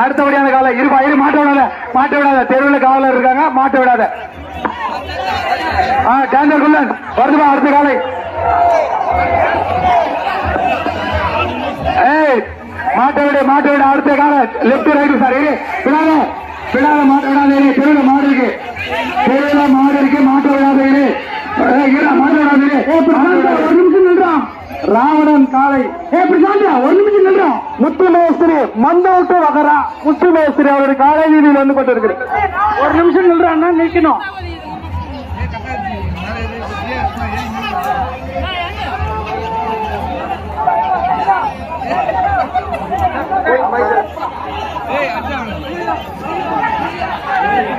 அடுத்தபடியான காலை இருப்பா இரு மாட்ட விடாத தெருவில் காவலர் இருக்காங்க மாட்ட விடாத டேஞ்சர் குள்ளன் வருதுப்பா அடுத்த காலை மாட்ட விட அடுத்த காலை லெப்ட் ரைட் சார் பின்னால மாட்ட விடாத தெருவில் மாடு இருக்கு மாட்ட விடாத ஒரு நிமிஷம் நின்றான் ராவணன் காலை ஒரு நிமிஷம் நின்றான் முத்து மேஸ்திரி மந்த விட்டு வகரா முத்து மேஸ்திரி அவருடைய காலை வீதியில் வந்து கொண்டு இருக்கு ஒரு நிமிஷம் நின்றான்னா நிற்கணும்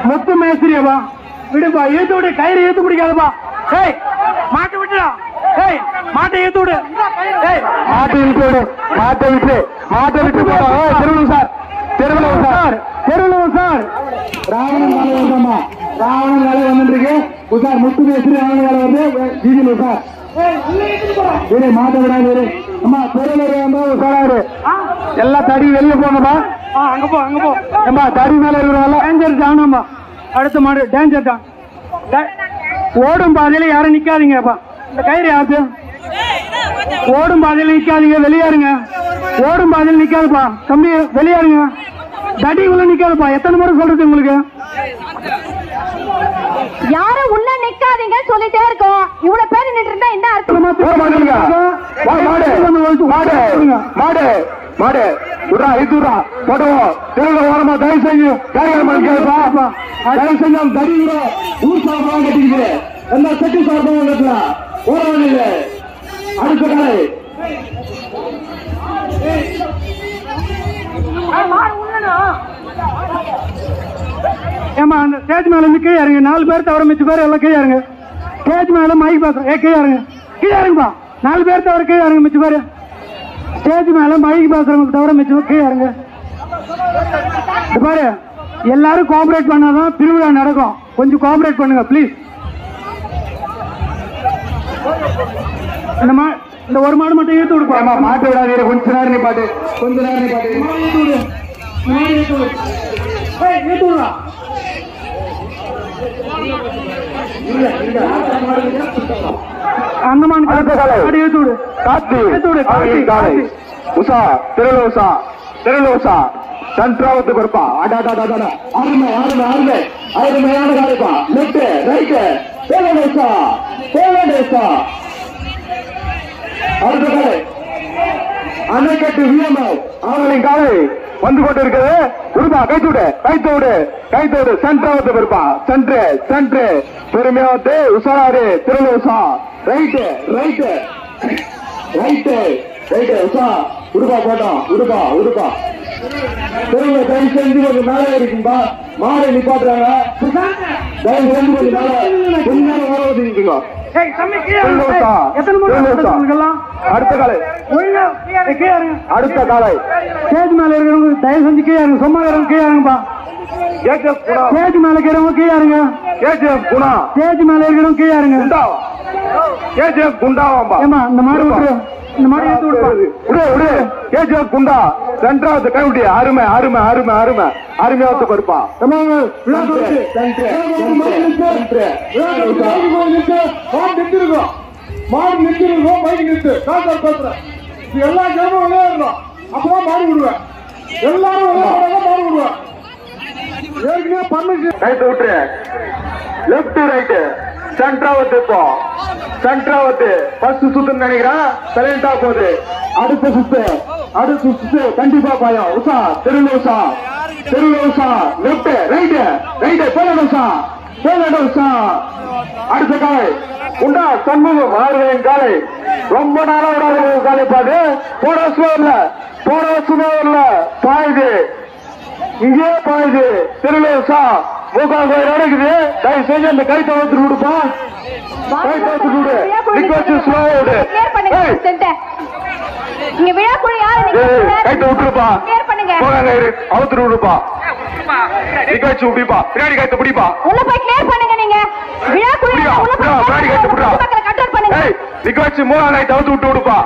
முத்து மேஸ்திரியப்பா விடுப்பா ஏத்து விடு கயிறு ஏத்து பிடிக்காதப்பா மாட்டு விட்டுடா மாட்டை ஏத்து விடு மாட்டை விட்டு திருவள்ளுவர் சார் ராவணன் வேலை வந்தம்மா ராவணன் வேலை வந்துருக்கு சார் முத்து மேஸ்திரி ராவணன் வேலை வந்து ஜிஜிலு சார் மாட்ட விடாது அம்மா திருவள்ளுவர் சாராரு எல்லாம் தடி வெளியே போங்கப்பா அங்க போ ஏம்பா தடி மேல இருக்கிறவங்க டேஞ்சர் தானம்மா அடுத்த மாடு டேஞ்சர் தான் ஓடும் பாதையில யாரும் நிக்காதீங்கப்பா இந்த கயிறு யாரு ஓடும் பாதையில நிக்காதீங்க வெளியாருங்க ஓடும் பாதையில நிக்காதுப்பா தம்பி வெளியாருங்க தடிக்குள்ள நிக்காதுப்பா எத்தனை முறை சொல்றது உங்களுக்கு யாரும் உள்ள நிக்காதீங்க சொல்லிட்டே இருக்கோம் இவ்வளவு பேர் நின்று இருந்தா என்ன அர்த்தம் மாடு விடுறா இதுடா போடுவோம் திருவிழா ஓரமா தயவு செஞ்சு தயவு செஞ்சு தடி ஊர் சார்பாக கட்டிக்கிட்டு எல்லா செட்டி சார்பாக கட்டலாம் ஓரவழியில அடுத்த காலை ஏமா அந்த ஸ்டேஜ் மேல இருந்து கீழே இறங்க 4 பேர் தவிர மிச்ச பேர் எல்லாம் கீழே இறங்க ஸ்டேஜ் மேல மைக் பேசுறோம் கீழே இறங்குப்பா 4 பேர் தவிர கீழே இறங்க மிச்ச பேரு ஸ்டேஜ் மேல மைக் பேசுறவங்க தவிர மிச்சம் கீழே இறங்க பாரு எல்லாரும் கோஆபரேட் பண்ணாதான் திருவிழா நடக்கும் கொஞ்சம் கோஆபரேட் பண்ணுங்க ப்ளீஸ் இந்த ஒரு மாடு மட்டும் ஏத்து விடுப்பா மாட்டு விடாதீங்க கொஞ்ச நேரம் நீ பாட்டு ஏத்து விடுறா அந்த மாடு ஏத்து விடு காத்தி உஷா திருலோசா சன்றாவத்து கொடுப்பா அருமையான காலைப்பா லெப்ட் ரைட் அடுத்த காலை அணைக்கட்டு விஎம்ஐ அவர்களின் காலை வந்து கொண்டு இருக்கிறது குருபா கைத்தோடு சென்றாவது பெருப்பா சென்று பெருமையாவது உஷாராரு திருலோசா ரைட்டு உஷா உடுப்பா போட்டோம் உடுப்பா தெருவுல தயவு செஞ்சு கொஞ்சம் மேலே இருக்கும்பா மாலை நிப்பாட்டுறாங்க தயவு செஞ்சு கொஞ்சம் நேரம் வர வச்சுக்கீங்க அடுத்த காலை ஸ்டேஜ் மேல இருக்கிறவங்க தயவு செஞ்சு கீழே சும்மா கீழே இறங்குப்பா ஸ்டேஜ் மேல இருக்கிறவங்க கீழே இறங்க ஸ்டேஜ் மேல இருக்கிறவங்க கீழே இறங்க குண்டாவாம்பா இந்த மாதிரி விட்டு இந்த மாதிரி எடுத்து விடு கேஜிஎஃப் குண்டா சென்றாவது கைவிட்டி அருமையாவது பருப்பா மாடு நிற்கிறோம் பைக் நிறுத்து எல்லா ஜனமும் விளையாடணும் அப்பதான் மாடு விடுவேன் எல்லாரும் மாடு விடுவேன் ஏற்கனவே பண்ணு ரைட்டு விட்டுரு லெப்ட் ரைட்டு சென்ட்ராவத்து ஃபர்ஸ்ட் சுத்து நினைக்கிறேன் சைலண்டா போகுது அடுத்த சுத்து கண்டிப்பா பாயம் உஷா திருலோசா லெப்ட் ரைட்டு போலடா உஷா அடுத்த காலை உண்டா சண்முகம் ஆறுவேன் காலை ரொம்ப நாளா விடாத காலை பாடு போட சுவர்ல பாயுது இங்கே பாயுது திருலோசா முகாம் நடக்குது தயவு செஞ்சு அந்த கை தவிர்த்து விடுப்பா அவுத்து விடுப்பா நிகழ்ச்சி விடுப்பா பின்னாடி கைத்த பிடிப்பா நிகழ்ச்சி 3ஆம் நைட் அவுத்து விட்டு விடுப்பா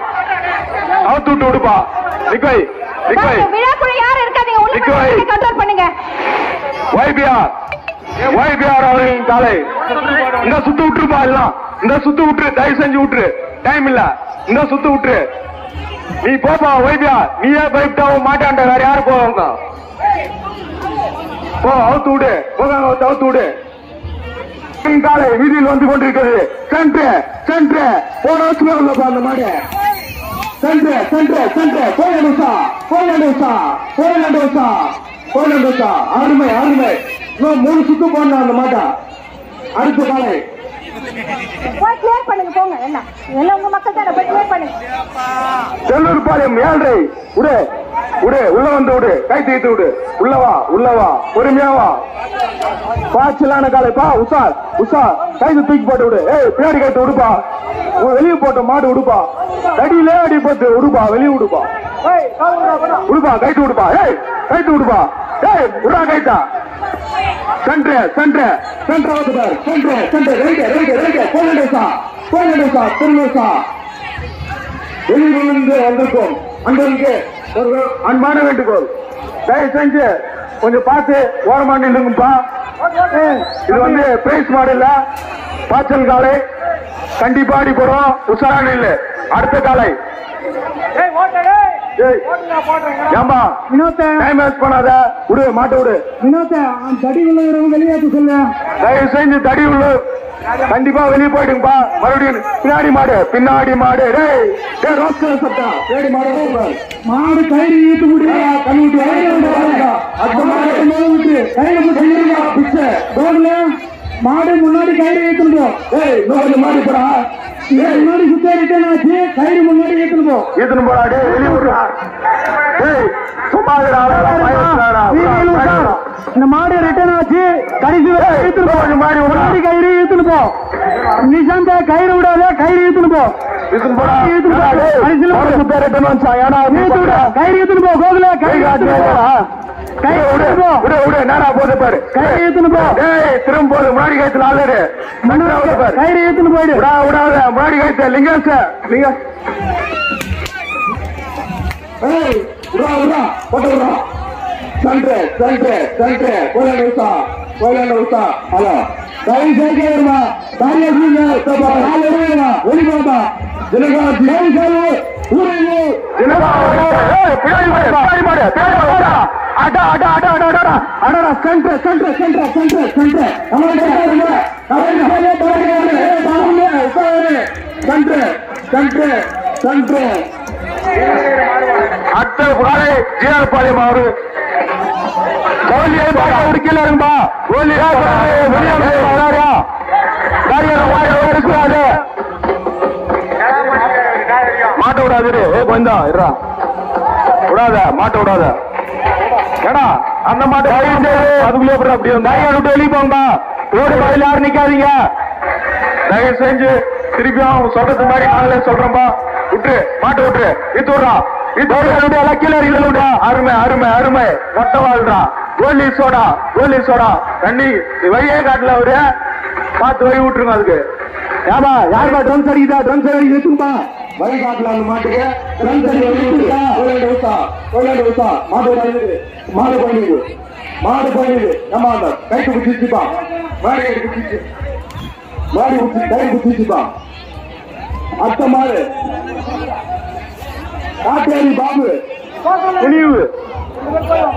கண்ட்ரோல் பண்ணுங்க. YBR அவர்களின் காலை இந்த சுத்து விட்டுருப்பா, எல்லாம் இந்த சுத்து விட்டுரு, தயவு செஞ்சு விட்டுரு, டைம் இல்ல, இந்த சுத்து விட்டுரு. நீ போப்பா YBR, நீயே பயப்பட்டாவும் மாட்டான்ட, வேற யாரு போவாங்க? போ, அவுத்து விடு, அவுத்து விடு. காலை வீதியில் வந்து கொண்டிருக்கிறது. சென்று போன வருஷம் உள்ளப்பா அந்த மாடு. சென்று அருமை அருமை. இன்னும் 3 சுத்து போடலாம் அந்த மாட்டா. அடுத்த காலை கிளியர் பண்ணுங்க, போங்க. எல்லாம் உங்க மக்கள் தானே, போய் கிளியர் பண்ணுங்க. செல்லூர் பாளையம் 7 விடு, உள்ள வந்து விடு, கை தீர்த்து விடு, உள்ளவா பொறுமையா வா. பாய்ச்சலான காலை பா. உஷா கைது தூக்கி போட்டு விடு. பின்னாடி கைத்து விடுப்பா, வெளியே போட்ட மாடு விடுப்பா, தடியிலே அடி போட்டு விடுப்பா, வெளியே விடுப்பா, கைட்டு விடுப்பா, கைட்டு விடுப்பா, விடா கைத்தா. சென்று வெளியிலிருந்து வந்திருக்கோம். அன்பருக்கு ஒரு அன்பான வேண்டுகோள், தயவு செஞ்சு கொஞ்சம் பார்த்து ஓரமா நில்லுங்கப்பா. இது வந்து பிரைஸ் மாடு இல்ல, பாய்ச்சல் காலை. கண்டிப்பா அடி போறோம், உஷாரான இல்ல. அடுத்த காலை ஏம்பா டைம் வேஸ்ட் பண்ணாத, விடு, மாட்ட விடு. தடி உள்ள வெளியேற்ற சொல்ல, தயவு செஞ்சு தடி உள்ள கண்டிப்பா வெளியே போயிடுங்கப்பா. மறுபடியும் பின்னாடி மாடு மாடு கயிறு ஈட்டு முடியா, கண்ணுட்டு மாடு முன்னாடி கயிறு ஏத்துப்போம். மாடு போடா, முன்னாடி சுத்த ரிட்டர்ன் ஆச்சு, கயிறு முன்னாடி ஏத்துன்னு போடா. வெளியே விடுறா, சும்மா இந்த மாடு ரிட்டர்ன் ஆச்சு, கடைசி மாடு முன்னாடி கயிறு ஏத்துன்னு போ. நிசாந்த கயிறு விடாத, கயிறு ஏத்துன்னு போ. கயிறு ஏத்துன்னு போ. கோகுல நேரா போது பாரு, கயிறு ஏத்துன்னு போ. திரும்ப போது முன்னாடி கயிற்றுல ஆளு கயிறு ஏத்துன்னு போயிடு. விடாத முன்னாடி கயிற்று லிங்கேஷ் போட்டு சென்று ஹலோ தயவு செய்து வருமா, வெளிப்பா அடுத்த ஜிஆர்பாளையம் அவரு கீழே இருப்பா. மாட்ட விடாது, கொஞ்சம் விடாத, மாட்ட விடாத. ஏடா அந்த மாட்டை அதுக்குள்ளே அப்படி விட்டு வெளியே போங்கப்பா. ரோடு பகுதியில் யாரும் நிக்காதீங்க, தயவு செஞ்சு. திருப்பியும் சொல்றது மாதிரி நாங்களே சொல்றோம்பா. மாட்ட விட்டுரு, இது விடுறா, எல்லாம் கீழே விடா. அருமை அருமை அருமை, மொட்டை வாழ்றா. கோலி சோடா தண்ணி வழியே காட்டல அவரு, பார்த்து வழி விட்டுருங்க. அதுக்கு ஏமா யாருப்பா ட்ரம்ஸ் அடிக்குதா, வழி காட்டல அந்த மாட்டுக்கு. மாடு போயிடுது, நம்ம அந்த கைட்டு குச்சிச்சுப்பா, மாடு கைட்டு குச்சிச்சு, மாடி குச்சி கை குச்சிச்சுப்பா. அத்த மாடு காட்டேரி பாபு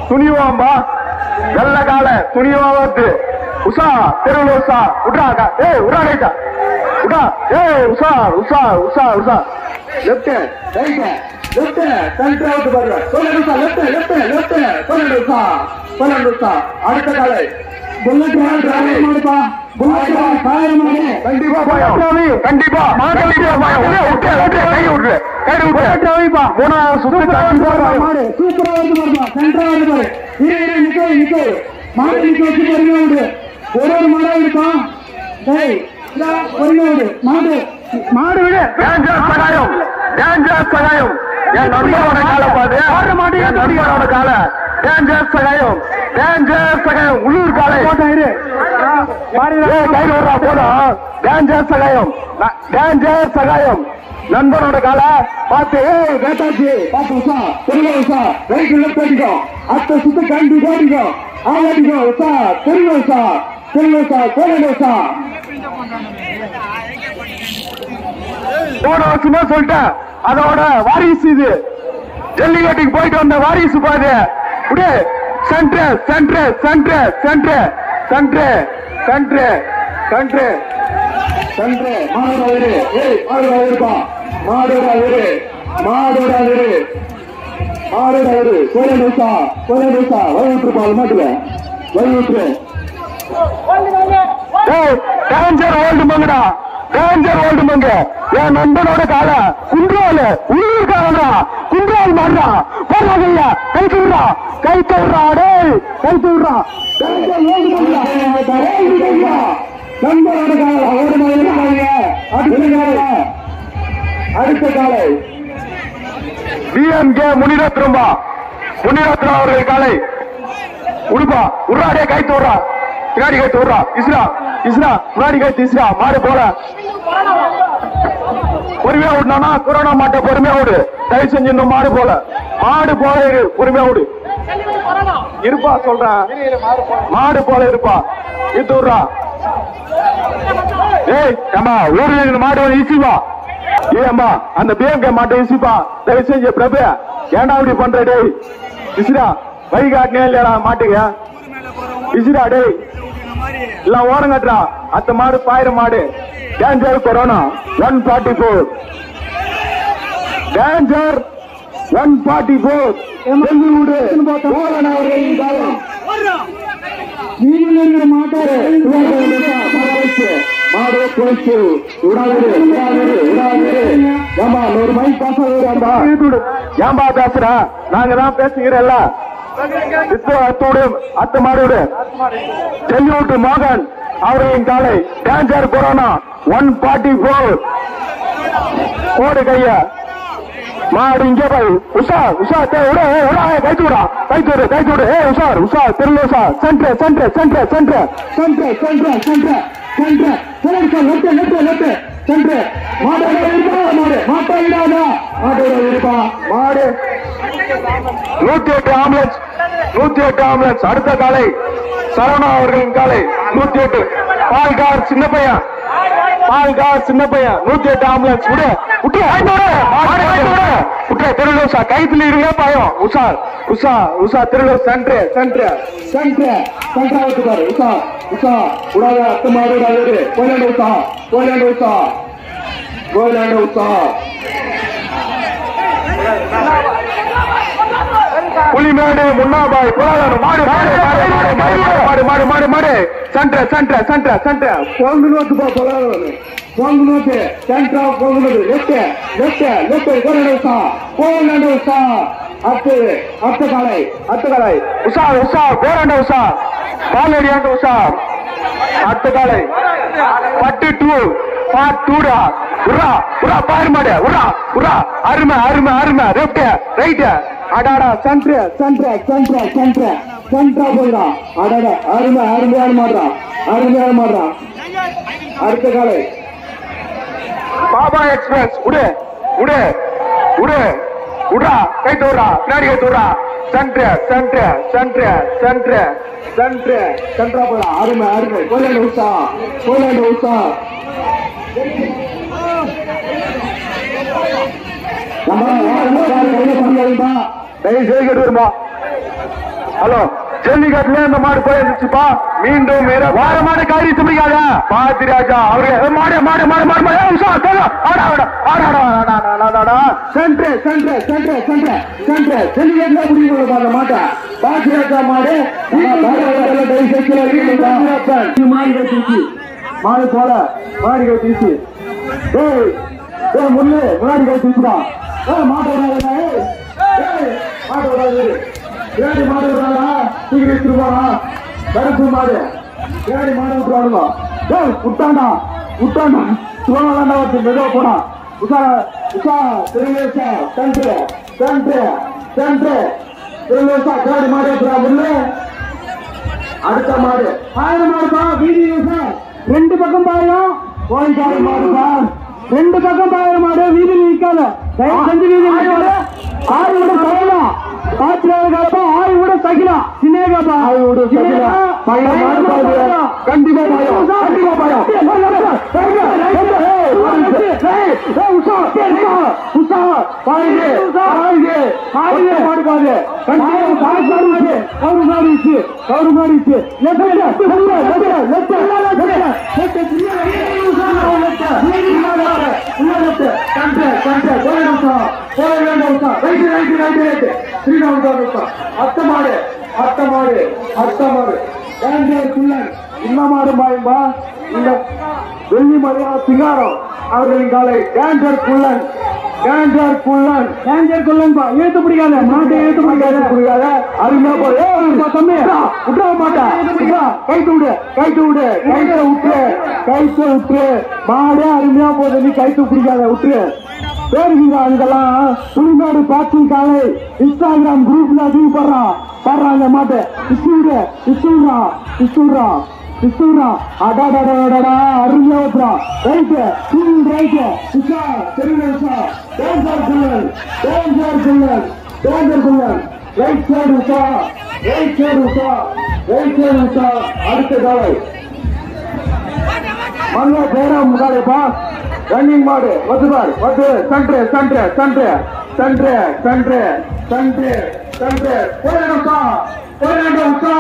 துணிவாம்பா, வெள்ள கால துணிவா வந்து உஷா தெருவில் உஷா விட்றாக்கா. உடா ரைட்டா உடா. உஷா லெப்ட் ரைட் சென்டர் அவுட் பாருங்க. லெப்ட் அடுத்த காலை புல்லட் மாடுப்பா. கண்டிப்பா ஒரு மாடா இருக்கும். மாடு விடு, சகாயம் என் நண்பரோட காலை பாது, என் நண்பரோட காலை சகாயம் உள்ளூர் காலை கையில் போடா. டேஞ்சர் சகாயம், டேஞ்சர் சகாயம். நண்பனோட கால பார்த்து வேட்டாச்சு பார்த்து உஷா தெரியல உஷா ரைட் லெஃப்ட் அடிக்கும் அத்த சுத்த கண்டிப்பா அடிக்கும் அடிக்கும் உஷா தெரியல உஷா கோல உஷா போன வருஷமே சொல்லிட்டேன். அதோட வாரிசு இது ஜல்லிக்கட்டுக்கு போயிட்டு வந்த வாரிசு பாது அப்படியே centre centre centre centre centre centre centre centre மாடுறாரு மாடுறாருப்பா மாடுறாரு மாடுறாரு மாடுறாரு கோல தோசா வயிற்றுப்பா மாட்டுல வயிற்று டேஞ்சர் ஓல்டு மங்கடா டேஞ்சர் ஓல்டு மங்க என் நண்பனோட கால குன்றால் உள்ளூர் காலா குன்றால் மாடுறா போறாங்க கை தூடுறா டே கை தூடுறா டேஞ்சர் ஓல்டு மங்கடா நண்பனோட கால அடுத்த காலை பிஎம்கே முனிரத்னம் அவர்கள் காலை உடுப்பா உருவாடே கை தோடுறா பின்னாடி கை தோடுறா இஸ்ரா முன்னாடி கை இஸ்ரா மாடு போல பொறுமையா விடனா கொரோனா மாட்ட பொறுமையா விடு தயவு செஞ்சு இன்னும் மாடு போல பொறுமையா விடு இருப்பா சொல்றேன் மாடு போல இருப்பா இது விடுறா ஏய் அம்மா ஊர்ல மாடு ஈசிவா ஏம்மா அந்த பிஎம்கே மாட்டை ஈசிப்பா தயவு செஞ்சு பிரபு ஏன்டா அப்படி பண்ற டேய் இஸ்ரா வழி காட்டினே இல்லையாடா மாட்டுங்க இஸ்ரா டேய் எல்லாம் ஓரம் கட்டுறா அத்த மாடு பாயிர மாடு டேஞ்சர் கொரோனா 144 டேஞ்சர் 144 மாட்டாரு மாடு குளிச்சு ஒரு மைக் ஏன்பா பேசுற நாங்க தான் பேசுகிறல்ல அத்த மாடு செல்லிவிட்டு மோகன் அவர்களின் காலை டேஞ்சர் கொரோனா 144 கோடு கைய மாடு இங்கே போய் உஷா கைத்து விடு உஷா தெரியல உஷா சென்ட்ரு மாடு 108 ஆம்புலன்ஸ் அடுத்த காலை சரவணா அவர்களின் காலை 108 பால்கார் சின்ன பையன் 108 ஆம்புலன்ஸ் தெருளோசா கைத்துல இருங்க பாயம் உஷா தெருளோ சென்ட்ரு உஷா உடாத அத்தமாடு கோயிலாண்டு உஷா புலிமேடு முன்னாபாய் மாடு சென்ட்ரு பொங்குனோத்துப்பா பொங்குனோத்து சென்ட்ரா பொங்குனது லெஃப்ட் கோயிலாண்டு உஷா அத்த காலை உஷா கோராண்ட உஷா பாலடியாண்ட உஷா அத்த காலை பட்டு 2 பார்ட் 2டா உரா பாரு மாடு உரா அருமை லெஃப்ட் ரைட் அடாடா சென்ட்ரா போயிடா அடாடா அருமையான மாடுறா அடுத்த காலை பாபா எக்ஸ்பிரஸ் உடா கை தோறா பின்னாடி கை தோறா சென்ட்ரா போயிடா அருமை கோயிலாண்டு உஷா ஹலோ ஜல்லிக்கட்டுல இந்த மாடு போயிருந்துச்சுப்பா மீண்டும் வார மாடு காரிச்சு முடியாத பாத்திராஜா அவரு மாடு சென்ட்ரு ஜல்லிக்கட்டுல முடியும் அந்த மாட்டை பாத்திராஜா மாடு மாடு போல மாடி கை தீச்சு முன்னாடி கை தீச்சுடா மாடு ஏடி மாடு விடுறாடா தூக்கி வச்சிருப்பாடா கருப்பு மாடு ஏடி மாடு விட்டுறாடுங்க விட்டாண்டா சுவாமி வச்சு மெதுவா போனா உஷா திருவேசா சென்ட்ரு திருவேசா கேடி மாடு விட்டுறா முன்னு அடுத்த மாடு 1000 மாடுப்பா வீதி ரெண்டு பக்கம் பாயம் கோழிக்கார மாடு சார். 2 பக்கம் பாயிர மாடு வீதியில் நிற்காத. தயவு செஞ்சு வீதியில் நிற்காத. ஆய் விட சகிலாம். பாத்திரப்பா ஆய் விட சகிலாம். சின்னேகப்பா ஆய் விட சகிலாம். பையன் மாடு பாரு. கண்டிப்பா பாயம். கண்டிப்பா பாயம். உஷா உஷா பாருங்க பாருங்க பாருங்க மாடு பாரு. கண்டிப்பா பாருங்க. கவுரு மாடிச்சு கவுரு மாடிச்சு. லெஃப்ட் லெஃப்ட் லெஃப்ட் இன்னமாடு பாயம்பா. இந்த வெள்ளி மலையா சிங்காரம் அவர்களின் காலை டேஞ்சர் குள்ளன் டேஞ்சர் குள்ளன் டேஞ்சர் குள்ளன் பா. இழுத்து பிடிக்காத மாட்டை இழுத்து பிடிக்காத அருமையா போய் தம்பி விட்டுற மாட்டேன். கைத்து விடு கைத்து விடு கைத்த விட்டு கைத்த விட்டு மாடே அருமையா போகுது. நீ கைத்து பிடிக்காத விட்டு பேருங்க. அங்கெல்லாம் புலிநாடு பாட்டில் காலை இன்ஸ்டாகிராம் குரூப்ல அதிக பாடுறாங்க மாட்டை இசுடா இசுடா இசுடா இசுடா அடாடாடா அருமையா ஓட்டுறான். ரைட்டு ரைட்டு உஷா தெரியுங்க உஷா டேஞ்சர் குள்ளன் டேஞ்சர் குள்ளன் டேஞ்சர் குள்ளன் right side Usha right side Usha right side Usha. அடுத்த காலை மல்ல பேரம் காலைப்பா. ரன்னிங் மாடு வந்துபார் வந்து சன்று சன்று சன்று சன்று சன்று சன்று சன்று போயிடா போயிடா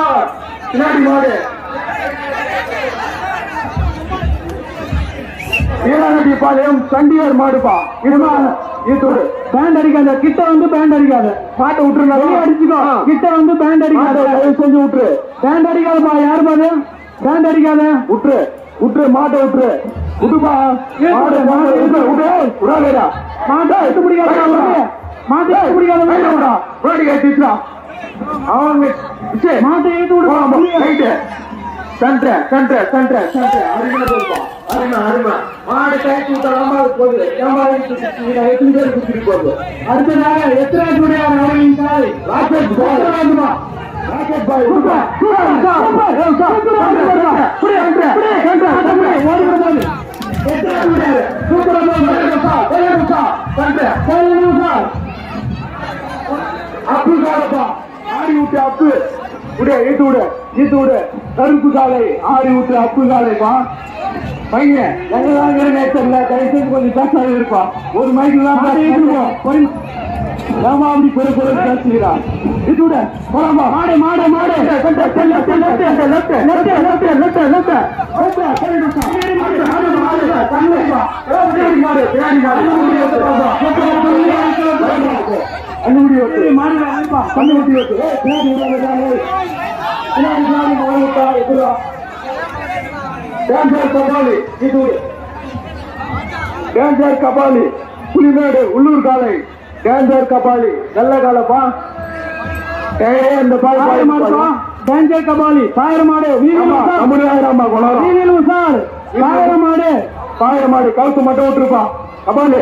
பின்னாடி மாடு வீராநதி பாளையம் சண்டியார் மாடுப்பா. இதுமா இதோடு பேண்ட் அடிக்காத. கிட்ட வந்து பேண்ட் அடிக்காத. பாட்டை விட்டுருந்தா அடிச்சுக்கோ. கிட்ட வந்து பேண்ட் அடிக்காத. செஞ்சு விட்டுரு. பேண்ட் அடிக்காதப்பா. யாரு பாரு பேண்ட் அடிக்காத. விட்டுரு விட்டுரு மாட்டை விட்டுரு விட்டுப்பா. மாடு மாடு விடாதா மாட்டை எடுத்து பிடிக்காத. மாட்டை எடுத்து பிடிக்காத. முன்னாடி கட்டிச்சா அவங்க மாட்டை எடுத்து விடு. சன்ற சன்ற சன்ற சன்ற அருமை போடுவான். அருமை அருமை மாடு கைத்து விட்டாலாமா போகுது. எத்தனை பேர் குத்திட்டு போகுது. அடுத்ததாக எத்தனை ராக்கெட் பாய் ராக்கெட் பாய் அப்பு காலப்பா ஆடி விட்டு அப்பு விட ஈட்டு விடு ஈட்டு விடு. கருப்பு காலை ஆடி விட்டு அப்பு காலைப்பா. பையன் எங்கதான் நேரத்தில் தயவுசெய்து கொஞ்சம் பேசாத இருப்பா. ஒரு மைக்கு தான் ஏமா அப்படி பெரு பெரு பேசுகிறா. இது விட போலாமா மாடு மாடு மாடு டேஞ்சர் கபாலி புலிமேடு உள்ளூர் காலை டேஞ்சர் கபாலி நல்ல காலப்பா. இந்த டேஞ்சர் கபாலி பாயிரமாடு பாயிரமாடு பாயிரமாடு கவுத்து மட்டும் விட்டுருப்பா. கபாலி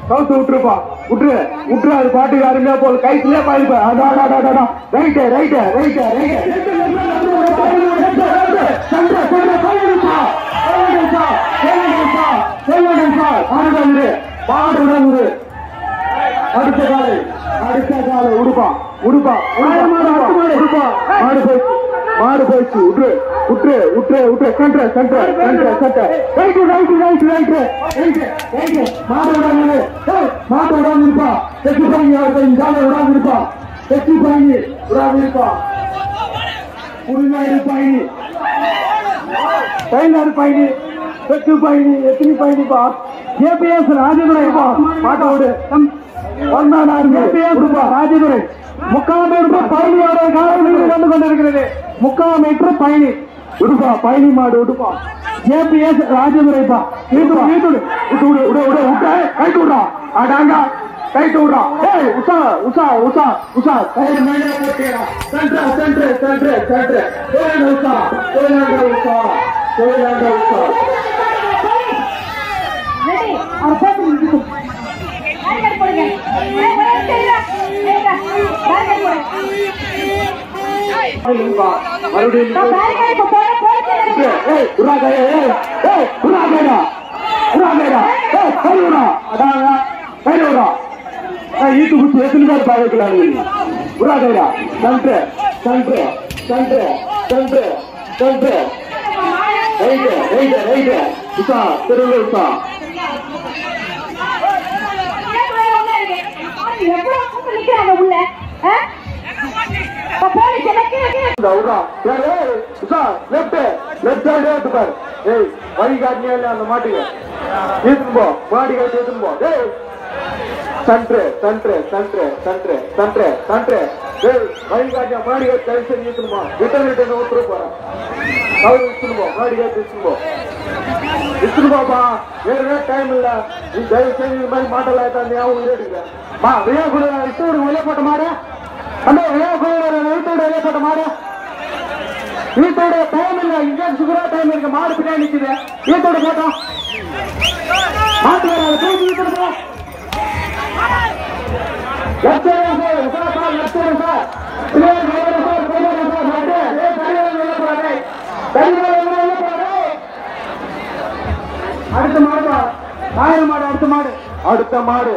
கவுத்து விட்டுருப்பா. விட்டுரு விட்டுரு. அது பாட்டுக்கு அருமையா போல் கைத்துலயே பாயிருப்பா. ரைட்டு ரைட்டு ரைட்டு பாடு. அடுத்த காலை அடுத்த காலை உடுப்பா உடுப்பா உடுப்பா. மாடு போயிடுச்சு மாடு போயிடுச்சு. விட்டுரு விட்டுரு விட்டுரு விட்டுரு. Centre centre centre centre right right right right right right. மாடு விடாது மாட்டை விடாது இருப்பா. தெற்கு பயணி காலை விடாது இருப்பா. தெற்கு பயணி விடாது இருப்பா. புரிநாடு பயணி தைநாடு பயணி தெற்கு பயணி எத்தனை பயணிப்பா. ஏபிஎஸ் ராஜதுரைப்பா. மாட்டோடு ராஜதுரை 3/4 மீட்டர் பயணியோட காலையில் வந்து கொண்டிருக்கிறது. 3/4 மீட்டர் பயணி உடுப்பா. பயணி மாடு உடுப்பா. ஏபிஎஸ் ராஜதுரைப்பா. கைட்டு விடுறா. அடாங்க கைட்டு விடுறா. உஷா உஷா உஷா உஷா சென்ட்ரு சென்ட்ரு சென்ட்ரு சென்ட்ரு உஷா உஷா உஷா. ஈட்டு குச்சி எத்தனை பேர் பாய்க்கலாம் உராதையா சன்று சன்று சன்று சன்று சன்று ரைட்டு ரைட்டு ரைட்டு உஷா திருவிழா உஷா உள்ள வழிகாட்டியா இல்ல அந்த மாட்டுக்கு ஏத்துன்னு போ மாடி காட்டி ஏத்துன்னு போ சன்று சன்று சன்று சன்று சன்று சன்று வழிகாட்டியா மாடி காட்டி கழிச்சு ஏத்துன்னு போ ரிட்டர்ன் ஊத்துரு போறேன் அவரு இச்சுன்னு போ மாடி காட்டி இச்சுன்னு போ இச்சுன்னு போப்பா வேற டைம் இல்ல நீ தயவு செஞ்சு இந்த மாதிரி மாட்டல ஞாபகம் எடுக்கிறேன் மா விழா கூட இத்தோடு வெளியே போட்ட மாடு அந்த விழா கூட வீட்டோட வெளியே போட்ட மாடு வீட்டோட டைம் இல்ல இங்க சுகரா டைம் இருக்கு மாடு பின்னாடி நிக்குது வீட்டோட போட்டோம் மாட்டு வர தூக்கி வீட்டோட போ அடுத்த மாடு ஆயிரம் மாடு அடுத்த மாடு அடுத்த மாடு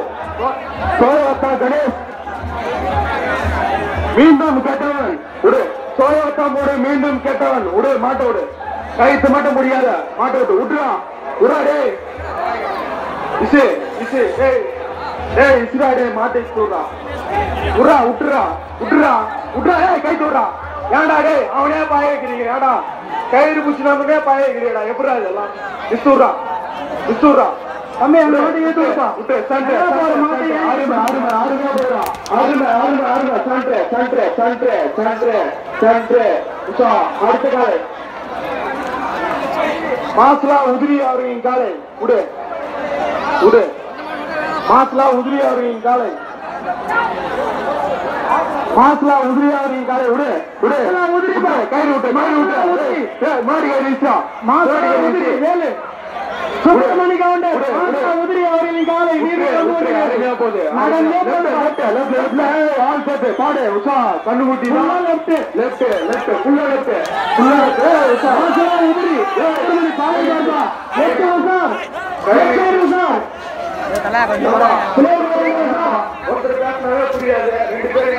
சோழவத்தா கணேஷ் மீண்டும் கெட்டவன் விடு சோழவத்தா போடு மீண்டும் கெட்டவன் விடு மாட்ட விடு கைத்து மாட்ட முடியாத மாட்ட விட்டு விட்டுறான் விடா டே இசு இசு ஏய் இசுடா டே மாட்டை விட்டுறா விட்றா விட்டுறா விட்டுறா விட்டுறா ஏய் கை விட்றா ஏன்டா டே அவனே பாய வைக்கிறீங்க ஏடா கயிறு பூச்சினவனே பாய வைக்கிறீடா எப்படா இதெல்லாம் விசுறா விசுறா தம்பி அந்த மாட்டை ஏத்து விட்டா விட்டு சண்டை ஆறுமே ஆறுமே ஆறுமே போறா ஆறுமே ஆறுமே ஆறுமே சண்டை சண்டை சண்டை சண்டை சண்டை உஷா அடுத்த காலை மாஸ்லா உதிரி அவர்களின் காலை விடு விடு மாஸ்லா உதிரி அவர்களின் காலை மாஸ்லா உதிரி அவர்களின் காலை விடு விடு உதிரி கயிறு விட்டு மாடி விட்டு மாடி கயிறு வீசா மாஸ்லா உதிரி வேலு சுப்பிரமணிய உதிரி அவர்களின் காலை பாடு உஷா கண்ணுக்குட்டி லெப்ட் லெப்ட் லெப்ட் ஃபுல்லா லெப்ட் ஃபுல்லா லெப்ட் உதிரி காலை லெப்ட் உஷா ரைட் உஷா ஒருத்தர் பேசினாவே புரியாது ரெண்டு பேரும்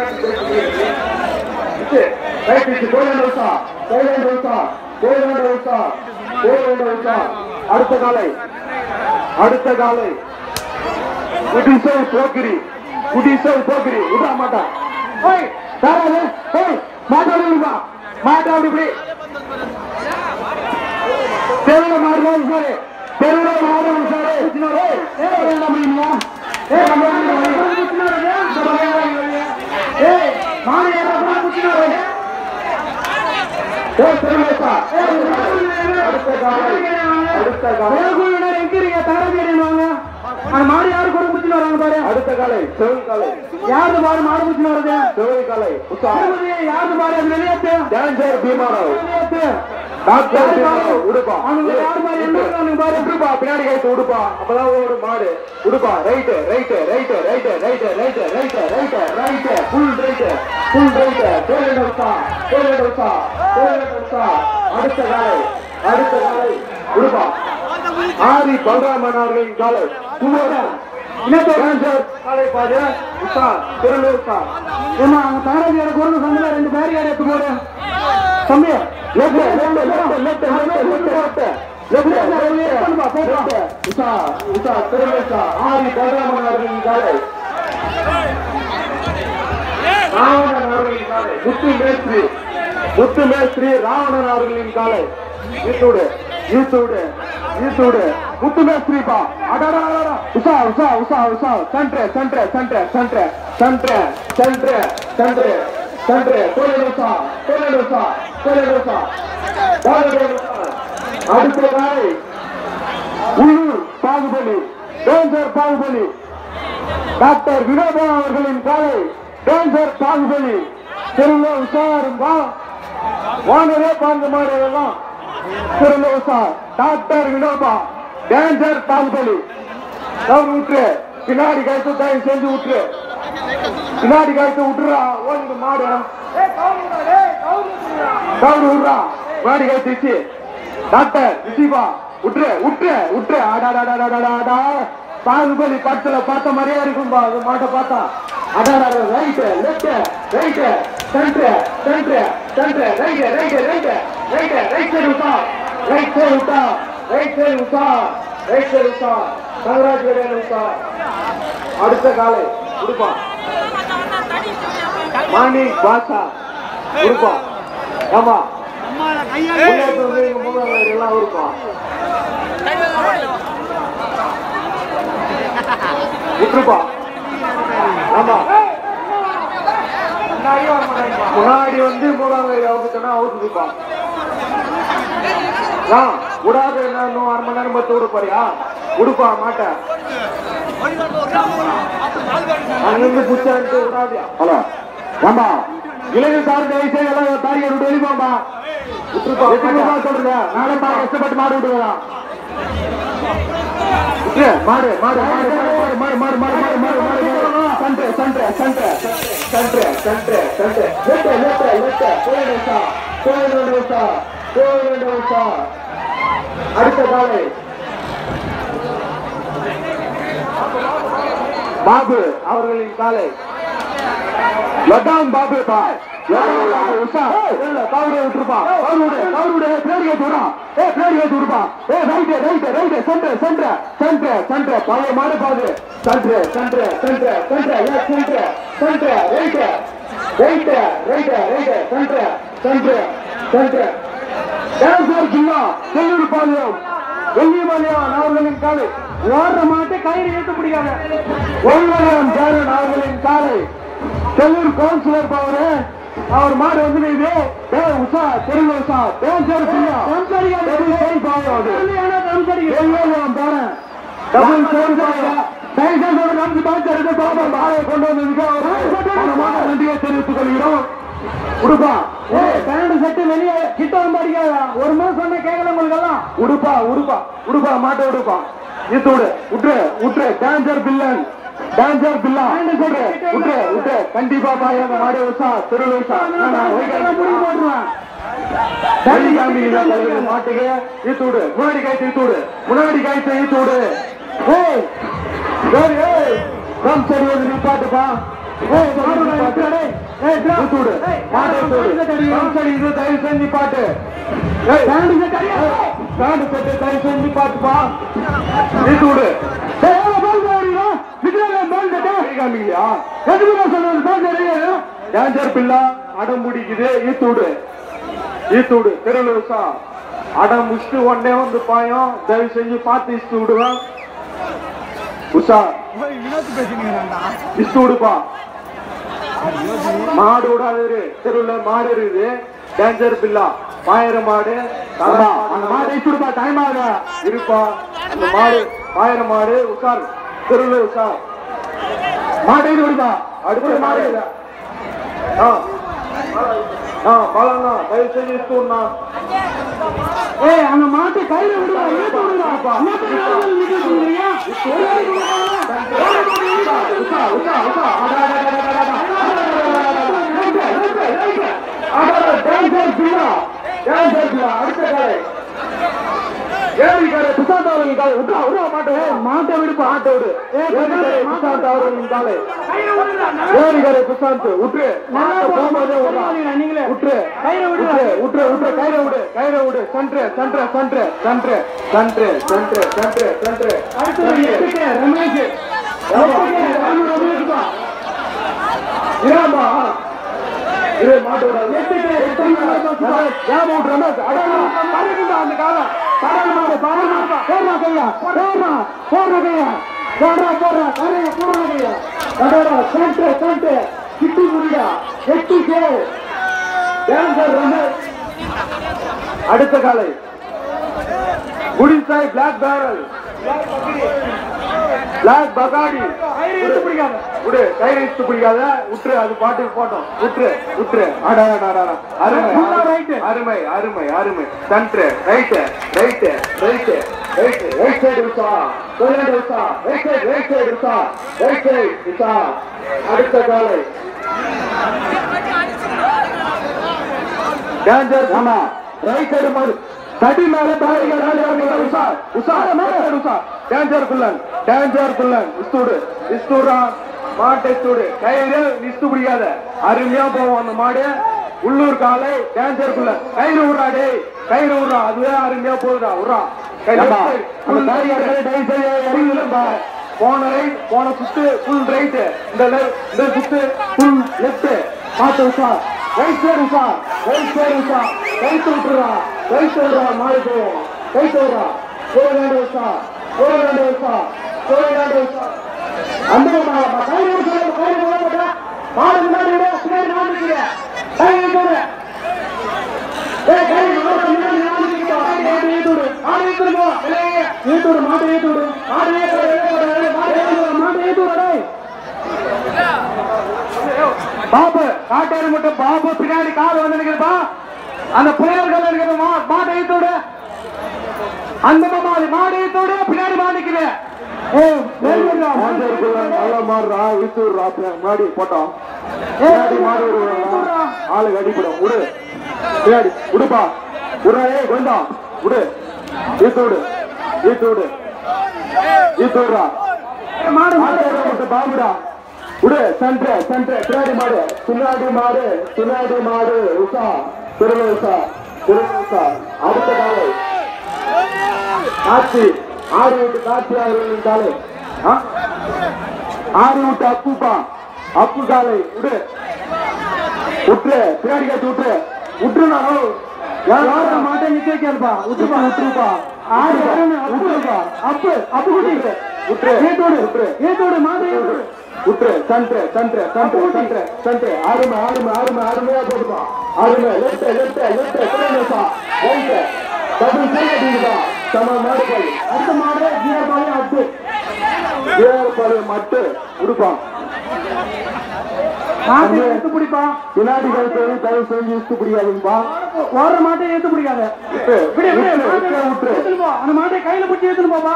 அடுத்த காலை அடுத்த காலை குடிசை போக்கிரி விட மாட்டா மாட்டாடி மாட்டாடி இப்படி தெருவில் மாறுவோம் சாரு தெருவில் மாறுவோம் சாரு மாடு யாரு கூட முடிச்சுன்னு வராங்க பாரு அடுத்த காலை செவல் காலை யாரு மாடு மாடு முடிச்சுன்னு வருது செவல் காலை யாரு மாடு அது வெளியேற்று டான்சர் பீமாராவ் டாக்டர் உடுப்பா யாரு மாடு என்ன பாரு உடுப்பா பின்னாடி கைத்து உடுப்பா அப்பதான் ஒரு மாடு உடுப்பா right right right right right right right right right full right அடுத்த காலை உடுப்பா ஆரி பல்ராமன் அவர்களின் காலை காலை பாது திருநூர் அவங்க தாராஜியோட குரல் சொந்த ரெண்டு பேர் எடுத்து போடு தம்பி ஆரி பல்ராமன் அவர்களின் காலை ராவணன் அவர்களின் காலை முத்து மேஸ்திரி ராவணன் அவர்களின் காலை ஈத்தோடு முத்து மேஸ்திரிப்பா உஷா உஷா உஷா உஷா centre centre centre centre centre centre centre centre கோலடோசா அடுத்த காலை உள்ளூர் பாகுபலி டேஞ்சர் பாகுபலி டாக்டர் வினோபா அவர்களின் காலை டேஞ்சர் பாகுபலி தெருவில் உஷாருங்க வானரே பாங்க மாடெல்லாம் தெருவில் உஷார் டாக்டர் வினோபா டேஞ்சர் பாகுபலி கவுரு விட்டுரு பின்னாடி கழித்து தயவு செஞ்சு விட்டுரு பின்னாடி கழித்து விட்டுறா ஓடிட்டு மாடு கவுரு விடுறா பின்னாடி கழிச்சு டாக்டர் ரிஷிபா விட்டுரு விட்டுரு விட்டுரு அடாடாடாடாடாடா பாகுபலி படத்துல பார்த்த மாதிரியே இருக்கும்பா அது மாட்டை பார்த்தா அடாடா right left right centre centre centre right right right right right side விட்டா ரைட் சைடு விட்டா ரைட் சைடு விட்டா ரைட் சைடு விட்டா தங்கராஜ் வேலையான விட்டா அடுத்த காலை கொடுப்பான் மாணி பாஷா கொடுப்பான் ஆமா எல்லாம் இருக்கும் விட்டுருப்பா ஆமா முன்னாடி வந்து மூணாவது அவுத்துட்டா அவுத்துப்பா விடாது இன்னும் 1/2 மணி நேரம் பத்து விட போறியா விடுப்பா மாட்டேன் அங்கிருந்து புச்சான்ட்டு விடாதியா ஹலோ ஆமா இளைஞர் சார் தயவுசெய்து எல்லாம் தாரியை விட்டு வெளிப்பாம்பா விட்டுருப்பா சொல்றேன் நாளை கஷ்டப்பட்டு மாடு விட்டுருக்கலாம் மாடு மாடு மாடு மாடு மாடு மாடு மாடு மாடு மாடு சண்டை சண்டை சண்டை சண்டை சண்டை சண்டை லெட்ட லெட்ட லெட்ட கோயிலா கோயிலா கோயிலா அடுத்த காலை பாபு அவர்களின் காலை லட்டான் பாபு உஷா கவுரு விட்டுருப்பா கவுரு கவுரு பிளேட் கேட்டு விடுறான் பிளேட் கேட்டு விடுப்பா right right right centre centre centre centre பழைய மாடு பாது centre centre centre centre centre centre right right right right centre centre centre டான்சர் ஜில்லா செல்லூர் பாளையம் வெள்ளிமலையான் அவர்களின் காலை ஓடுற மாட்டை கயிறு இழுத்து பிடிக்காத வெள்ளிமலையான் ஜாரன் அவர்களின் காலை செல்லூர் கவுன்சிலர் பவரு அவர் மாடு வந்து இது உஷா தெருங்க உஷா டேஞ்சர் ஜில்லா கொண்டு வந்ததுக்கு தெரிவித்துக் கொள்கிறோம் உடுப்பா பேண்ட் செட்டு வெளியே கிட்ட வந்து அடிக்காதா ஒரு மாசம் சொன்ன கேட்கல உங்களுக்கு எல்லாம் உடுப்பா உடுப்பா உடுப்பா மாட்டை உடுப்பா இத்தோடு உற்று உற்று டேஞ்சர் பில்லன் டேஞ்சர் பில்லா விட்டு விட்டு கண்டிப்பா பாய மாடு உஷா தெரு உஷா மாட்டுக்கு ஈத்தூடு முன்னாடி காய்ச்சி ஈத்தூடு முன்னாடி காய்ச்சி ஈத்தூடு சரி வந்து நிப்பாட்டுப்பா தயவு செஞ்சு பாட்டு தயவு செஞ்சு பாட்டுப்பா ஈத்தூடு டேஞ்சர் பில்லா அடம் முடிக்குது ஈத்தூடு ஈத்தூடு திருலூசா அடம் முடிச்சுட்டு உடனே வந்து பாயம் தயவு செஞ்சு பார்த்து இஸ்து விடுவேன் உஷா இஸ்து விடுப்பா மாடு விடாது தெருவுல மாடு இருக்குது டேஞ்சர் பில்லா பாயிர மாடு அந்த மாடு இஸ்து விடுப்பா டைம் ஆகுதா இருப்பா அந்த மாடு பாயிர மாடு உஷார் தெருவுல உஷார் மாடு இது விடுப்பா அடுத்த மாடு பாலண்ணா தயவு செஞ்சு இஸ்துண்ணா அந்த மாட்டு கையில விடுவா அடுத்த காலை ஏரிக்கார சுசாந்த் அவர்களின் காலை விட்டா விடுவா மாட்டை விடுப்பா ஆட்டை விடு சுசாந்த் அவர்களின் காலை ஏரிக்கார சுசாந்த் விட்டு போகும்போதே விட்டு விட்டு விட்டு கயிறை விடு கயிறை விடு centre centre centre centre centre centre centre centre Ramesh Rama இரு மாட்டு அந்த காலம் அடுத்த காலை குடிசாய் பிளாக் பேரல் பிளாக் பகாடி விடு கயிறு இழுத்து பிடிக்காத விட்டுரு அது பாட்டுக்கு போட்டோம் விட்டுரு விட்டுரு அருமை அருமை அருமை அருமை centre right right right right right side visa visa right side visa right side visa அடுத்த காலை டேஞ்சர் ஆமா ரைட் சைடு மாடு தடி மேல டேஞ்சர் குள்ளன் இஸ்தூடா மாட்டை ஸ்தூடு கயிறு இஸ்து பிடிக்காத அருமையா போவோம் அந்த மாடு உள்ளூர் காலை டேஞ்சர் குள்ளன் கயிறு விடுறா டே கயிறு விடுறா அதுவே அருமையா போகுதா விடுறா போன ரைட் போன சுத்து ஃபுல் ரைட் இந்த சுத்து ஃபுல் லெஃப்ட் மாட்டு உஷா ரைட் சைடு உஷா கைத்து விட்டுறா மாடு போவோம் கைத்து விடுறா கோயிலாண்டு உஷா அந்த மாடு முன்னாடி பாபு காட்டாரு மட்டும் பாபு பின்னாடி கார் வந்து நிற்கிறப்பா அந்த புயல்கள் இருக்கிற மாட்டையத்தோடு அந்த மாடையத்தோடு பின்னாடி மாடிக்குது நல்லா மாடுறா வித்துடுறா மாடி போட்டோம் ஆளுக்கு அடிப்படும் விடு பின்னாடி விடுப்பா விடுறா கொண்டா விடு ஈத்துடுறா மாடு பாபுடா விடு சென்ட்ரு பின்னாடி மாடு உஷா திருவிழா அடுத்த காலை காட்சி ஆடி விட்டு காட்சி அவர்களின் காலை ஆடி விட்டு அப்பு காலை விடு பின்னாடி காட்சி விட்டுருனாலும் மாட்டை நிக்க வைக்காதுப்பா விட்டுருப்பா அப்பு ஏத்தோடு மாட்டை விட்டுரு சென்ட்ரு அருமையா போடுப்பா அருமை அடுத்த மாடு ஜீரபாளையம் மட்டு உடுப்பான் எடுத்து பிடிப்பா பின்னாடி கழுத்து தயவு செஞ்சு இழுத்து பிடிக்காதுப்பா ஓடுற மாட்டை ஏத்து பிடிக்காத அந்த மாட்டை கையில பிடிச்சி ஏத்துன்னு போப்பா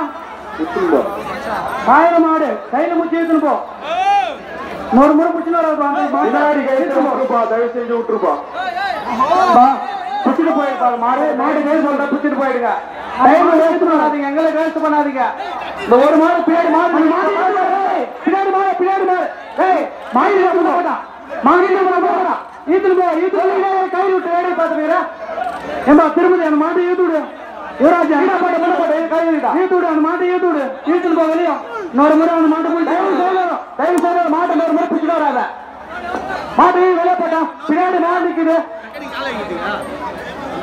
ஆயிரம் மாடு கையில பிடிச்சி ஏத்துன்னு போ நூறு முறை பிடிச்சுன்னு பின்னாடி கைப்பா தயவு செஞ்சு விட்டுருப்பா பிடிச்சிட்டு போயிருப்பா மாடு கையில் சொல்ற பிடிச்சிட்டு போயிடுங்க டைம் வேஸ்ட் பண்ணாதீங்க எங்களை வேஸ்ட் பண்ணாதீங்க இந்த ஒரு மாடு பின்னாடி கை விட்டு வேலை பார்த்துக்கிறேன் ஏம்பா திரும்பி அந்த மாட்டை ஏத்து விடு யுவராஜா கை ஏத்து விடு அந்த மாட்டை ஏத்து விடு ஈத்துன்னு போ வெளியே இன்னொரு முறை அந்த மாட்டை போய் தயவு செய்ய மாட்டை இன்னொரு முறை பிடிச்சிட்டு வராத மாட்டு வெளியே போட்டான் பின்னாடி மாடு நிக்குது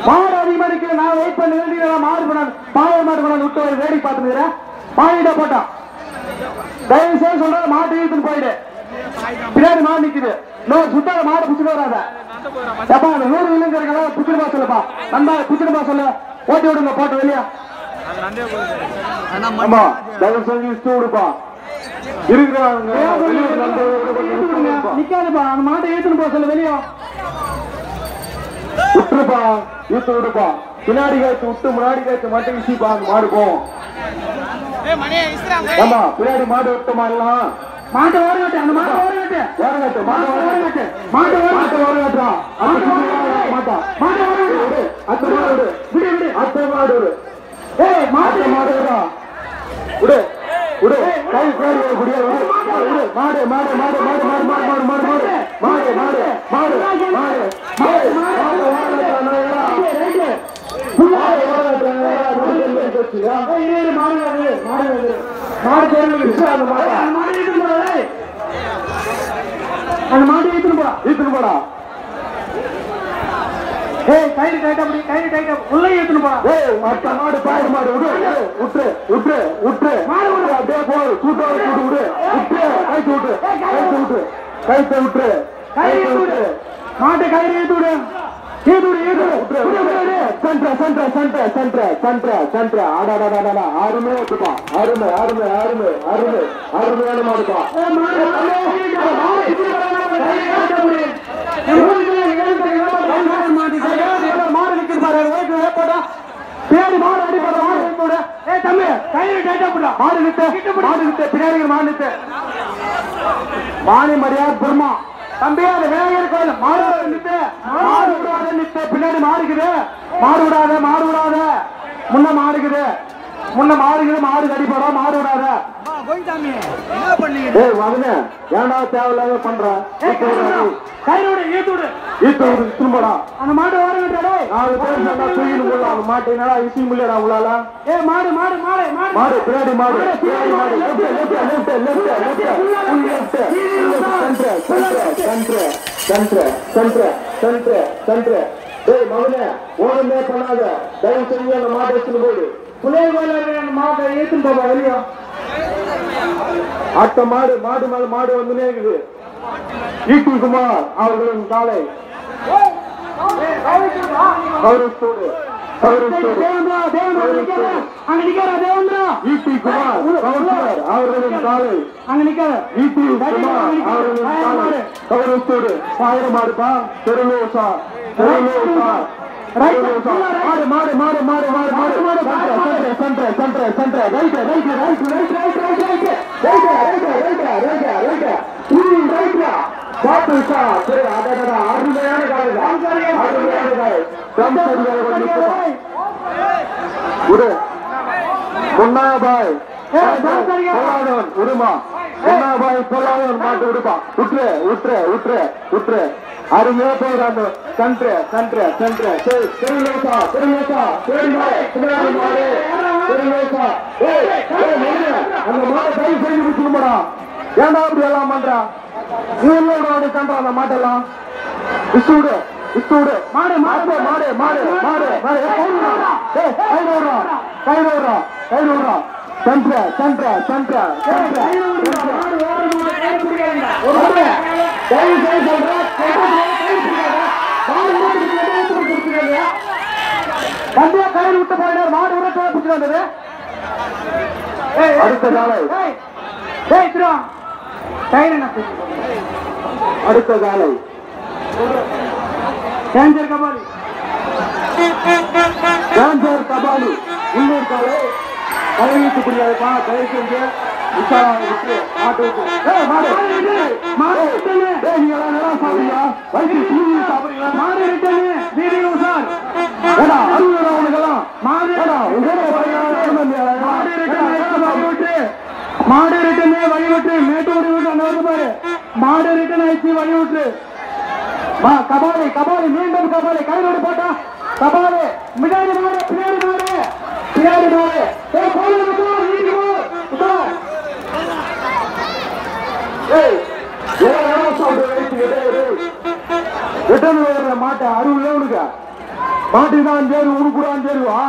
மாடு அதிகமா நிக்குது நான் வெயிட் பண்ணி மாடு பண்ணாது பாய மாடு பண்ணாது விட்டு ஒரு வேடி பார்த்துக்கிறேன் மாடிட்ட போட்டான் தயவு செய்ய சொல்றது மாட்டு ஈத்துன்னு போயிடு பின்னாடி மாடு நிக்குது இன்னொரு சுத்தாத மாடு பிடிச்சிட்டு வராத எப்பா அந்த 100 இல்லைங்கிறதுக்காக பிடிச்சிட்டு சொல்லுப்பா நண்பா பிடிச்சிட்டு சொல்லு ஓட்டி விடுங்க போட்டு வெளியா தயவு செஞ்சு இஷ்டம் விடுப்பா நிக்காதுப்பா அந்த மாட்டை ஏத்துன்னு போ சொல்லு வெளியா விட்டுருப்பா ஈத்து விடுப்பா பின்னாடி காய்ச்சி விட்டு முன்னாடி காய்ச்சி மட்டும் வீசிப்பா அந்த மாடு போவோம் ஆமா பின்னாடி மாடு விட்ட மாடலாம் மாட்டை ஓரங்கட்டு அந்த மாட்டை ஓரங்கட்டு மாட்டை ஓரங்கட்டா மாட்டா மாட்டை ஓரங்கட்டு அத்த மாடு விடு விடு அத்த மாடு விடு ஏய் மாட்டை மாடு விடா விடு விடு கை பேர் குடியா விடு மாடு மாடு மாடு மாடு மாடு மாடு மாடு மாடு மாடு மாடு மாடு மாடு மாடு மாடு அந்த மாடு ஈத்துன்னு போடா ஏய் கைடு டைட்டா அப்படி கைடு டைட்டா உள்ள ஈத்துன்னு போடா ஏய் மட்ட மாடு பாயிடு மாடு விட்டு மாடு விடு அப்படியே போ சூட்டோ விடு கைத்து விட்டு மாட்டை கயிறு ஈத்து விடு அருமையா இருக்குப்பா அருமையான மாடுப்பா மாடு நிற்கிறது பாரு பின்னாடி மாடு அடிப்பட மாடு ஏ தம்பி கயிறு டைட்டா போடா மாடு நிறுத்து பின்னாடி மாடு நிறுத்து மானி மரியாதை பெருமா தம்பி அந்த விநாயகர் கோயில் மாடு நித்து மாடு விடாத நித்து பின்னாடி மாடுக்குது மாடு விடாத முன்ன மாடுக்குது மாடு கடிப்படும் மாடு விடாத ஏன்டா தேவையில்லாத பண்ற திரும்படா அந்த மாடு ஓரங்கட்டா 4 பேர் சேர்ந்தா தூக்கிட்டு போடலாம் அந்த மாட்டை என்னடா இசி முடியடா உங்களால மாடு பின்னாடி மாடு மகனே ஓரமே பண்ணாத தயவு செஞ்சு அந்த மாட்டை வச்சுன்னு போடு புள்ளைய கோயில மாட்டை ஏத்துன்னு போவா வெளியா அடுத்த மாடு வந்துனே இருக்குது ஈட்டி குமார் அவர்களின் காலை ஈட்டி குமார் அவர்களின் காலை ஈட்டி குமார் அவர்களின் காலை கௌரவத்தோடு பாயிரமாடுப்பா தெருலோசா முன்னாபாய் உருமா முன்னாபாய் பொல்லாதவன் மாட்டு விடுப்பா உற்று அருமையா போகிறாங்க அந்த மாட்டை கை செஞ்சு முடிச்சுடுமாடா ஏன்டா அப்படி எல்லாம் பண்றா நீ கண்டா அந்த மாட்டெல்லாம் விட்டு மாடு கையில் விட்டு போயினார் மாடு உரத்தை பிடிச்சு வந்தது அடுத்த காலை கபாலி உள்ளூர் காலை கைவிட்டு முடியாதுப்பா தயவு செஞ்சு மாடு ரிட்டன் வழிவிட்டு மேட்டூர் அந்த பாரு மாடு ரிட்டன் ஆயிடுச்சு வழிவிட்டு கபாலி மீண்டும் கபாலி கையோடு போட்டா கபாலி பின்னாடி மாடு மாட்டை அருள் உனக்கு மாட்டுதான் சேரு உனக்குடான் சேருவா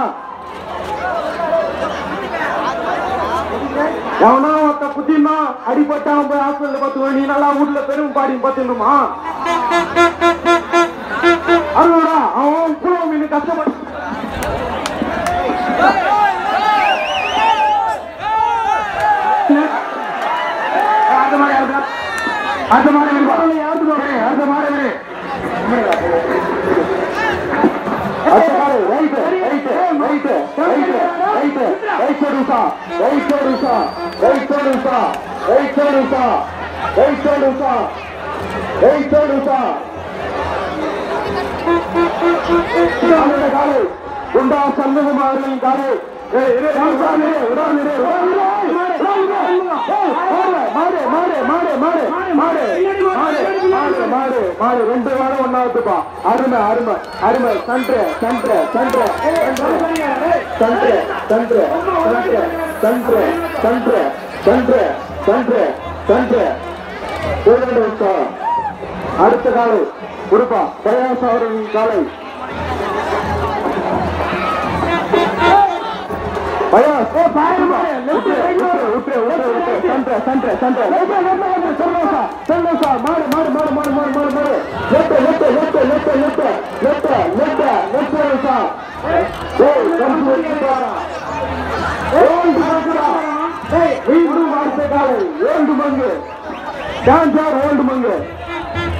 எவனா ஒருத்த குத்தினா அடிபட்டான் போய் ஹாஸ்பிட்டல் பார்த்து நீ நல்லா வீட்டுல பெரும் பாடி பார்த்துணுமா அருளா அவன் கூட மீன் கஷ்டப்பட்டு அடுத்த மாடு குண்டா சண்முகமாரின் காலை ரெண்டு வாரம் ஒன்னாவதுப்பா அருமை அருமை அருமை சன்று அடுத்த காலை கொடுப்பா பிரயாச அவர்களின் காலை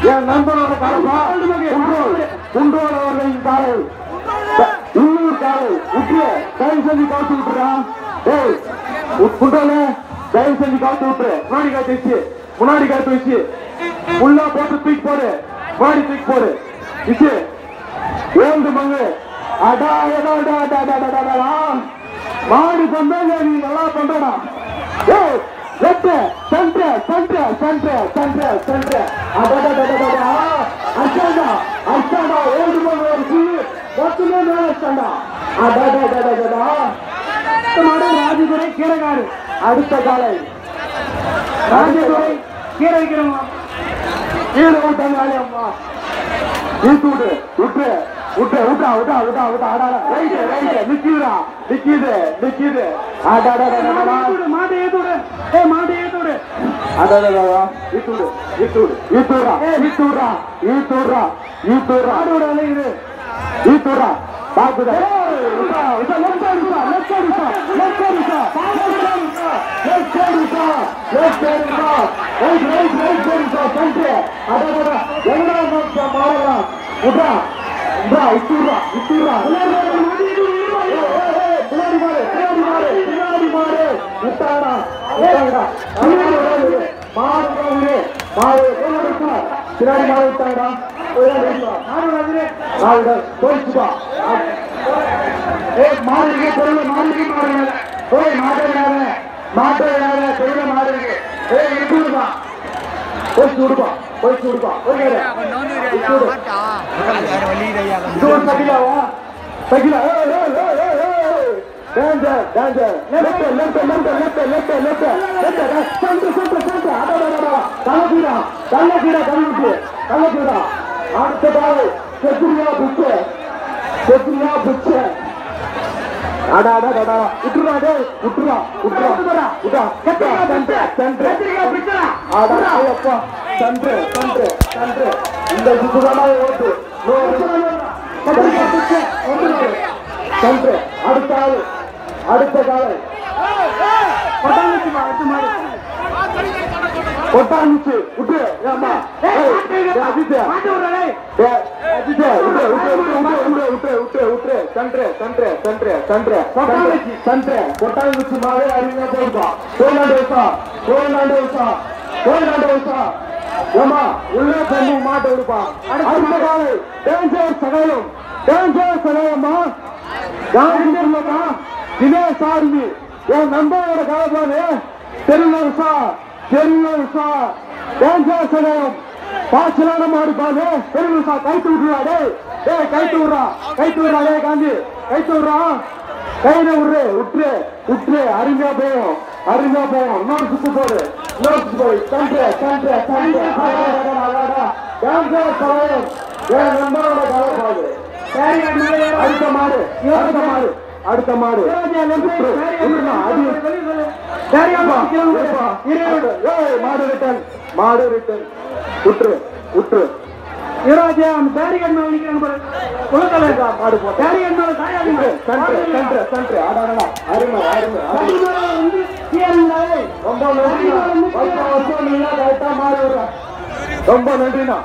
என் நண்பனோட காலப்பா குண்டோட அவர்களின் காலை உள்ளூர் காலை உற்று தயவு செஞ்சு காத்து விட்டுறான் குண்டோல தயவு செஞ்சு காத்து விட்டுரு முன்னாடி காத்து வச்சு உள்ள போட்டு தூக்கி போடு, மாடி தூக்கி போடு. இது ஏந்து மங்கு அடா அடா அடா அடா அடா அடா அடா. மாடி பண்றாங்க, நீ நல்லா பண்றடா. ஏய் left centre centre centre centre centre அடா அடா அடா அடா. அச்சாடா அச்சாடா ஏந்து மங்கு ஒரு புல்லு மொத்தமே மேல அச்சாடா. அடா அடா அடா அடா. மாடு ராஜதுரை கீழகாடு. அடுத்த காலை ராஜதுரை கீழே வைக்கிறோமா, கீழே விட்டாங்க அம்மா. விட்டு விட்டு விட்டு விட்டா விட்டா விட்டா விட்டா அடா ரைட்டு ரைட்டு நிக்குதுடா நிக்குது நிக்குது. அடா மாட்டை ஏத்துடு, ஏ மாட்டை ஏத்துடு. அடா ஈத்துடு ஈத்துடு ஈத்துடுறா ஈத்துடுறா ஈத்துடுறா ஈத்துடுறா ஆடோட அலையுது ஈத்துடுறா பாக்குதா. அடுத்த காலை கொட்டாந்துச்சு விட்டு கொட்டாந்துச்சு மாவே அறிஞர் போயிருப்பா. ஏமா உள்ளே தம்பி மாட்டை விடுப்பா. அடுத்த காலை டேஞ்சர் சகாயம் டேஞ்சர் சகாயம்மா காந்திமா தினேஷ் ஆர்மி என் நண்பரோட காலப்பாடு தெரியுமா தெரியுமா டேஞ்சர் சகாயம் பாய்ச்சலான மாடுப்பாடு தெரியுமா. கைத்து விட்டுருவா டே கைத்து விடுறா கைத்து விடுறா டே காந்தி கைத்து விடுறா கையில விடுறு விட்டுரு விட்டுரு அருமையா போயும் அருமையா போயும். இன்னொரு சுத்து போடு இன்னொரு சுத்து போய் டேஞ்சர் சகாயம் என் நண்பரோட காலப்பாடு. அடுத்த மாடு அடுத்த மாடு அடுத்த மாடு மாடு ரிட்டன் மாடு ரிட்டன் உற்று உற்று மாடு போ அருமை அருமை ரொம்ப நன்றி. ரொம்ப நன்றிண்ணா.